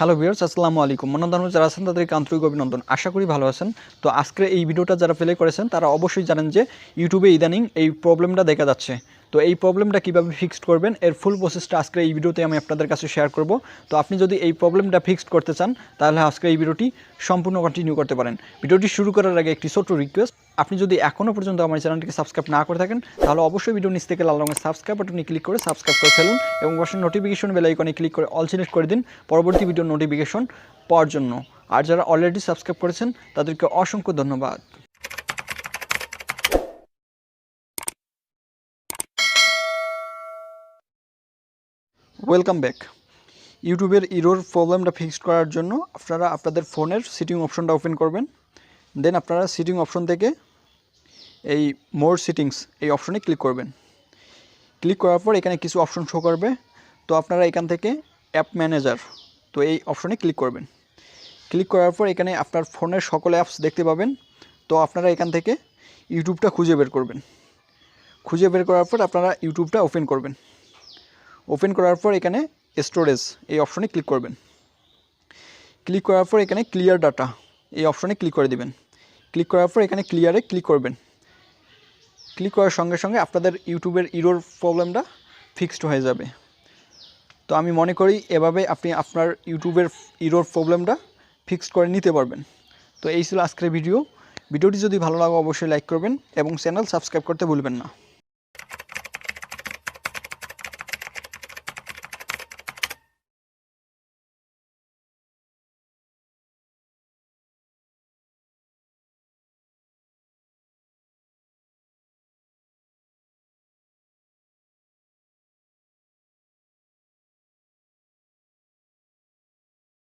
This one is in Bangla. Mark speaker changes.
Speaker 1: হ্যালো ভিউয়ার্স, আসসালামু আলাইকুম। মনোদান যারা আছেন তাদেরকে আন্তরিক অভিনন্দন। আশা করি ভালো আছেন। তো আজকের এই ভিডিওটা যারা প্লে করেছেন তারা অবশ্যই জানেন যে ইউটিউবে ইদানিং এই প্রবলেমটা দেখা যাচ্ছে। তো এই প্রবলেমটা কীভাবে ফিক্সড করবেন এর ফুল প্রসেসটা আজকের এই ভিডিওতে আমি আপনাদের কাছে শেয়ার করব। তো আপনি যদি এই প্রবলেমটা ফিক্সড করতে চান তাহলে আজকের এই ভিডিওটি সম্পূর্ণ কন্টিনিউ করতে পারেন। ভিডিওটি শুরু করার আগে একটি ছোট্ট রিকোয়েস্ট, আপনি যদি এখনও পর্যন্ত আমার চ্যানেলটিকে সাবস্ক্রাইব না করে থাকেন তাহলে অবশ্যই ভিডিও নিচ থেকে লাল রঙের সাবস্ক্রাইব বাটনে ক্লিক করে সাবস্ক্রাইব করে ফেলুন এবং পাশে নোটিফিকেশন বেল আইকনে ক্লিক করে অল সিলেক্ট করে দিন পরবর্তী ভিডিওর নোটিফিকেশন পাওয়ার জন্য। আর যারা অলরেডি সাবস্ক্রাইব করেছেন তাদেরকে অসংখ্য ধন্যবাদ। Welcome back. ইউটিউবের ইরোর প্রবলেমটা ফিক্সড করার জন্য আপনারা আপনাদের ফোনের সিটিং অপশনটা ওপেন করবেন। দেন আপনারা সিটিং অপশন থেকে এই মোর সিটিংস এই অপশনে ক্লিক করবেন। ক্লিক করার পর এখানে কিছু অপশন শো করবে। তো আপনারা এখান থেকে অ্যাপ ম্যানেজার, তো এই অপশনে ক্লিক করবেন। ক্লিক করার পর এখানে আপনার ফোনের সকল অ্যাপস দেখতে পাবেন। তো আপনারা এখান থেকে ইউটিউবটা খুঁজে বের করবেন। খুঁজে বের করার পর আপনারা ইউটিউবটা ওপেন করবেন। ওপেন করার পর এখানে স্টোরেজ এই অপশনে ক্লিক করবেন। ক্লিক করার পর এখানে ক্লিয়ার ডাটা এই অপশনে ক্লিক করে দিবেন। ক্লিক করার পর এখানে ক্লিয়ারে ক্লিক করবেন। ক্লিক করার সঙ্গে সঙ্গে আপনাদের ইউটিউবের ইরোর প্রবলেমটা ফিক্সড হয়ে যাবে। তো আমি মনে করি এভাবে আপনি আপনার ইউটিউবের ইরোর প্রবলেমটা ফিক্সড করে নিতে পারবেন। তো এই ছিল আজকের ভিডিওটি যদি ভালো লাগে অবশ্যই লাইক করবেন এবং চ্যানেল সাবস্ক্রাইব করতে ভুলবেন না।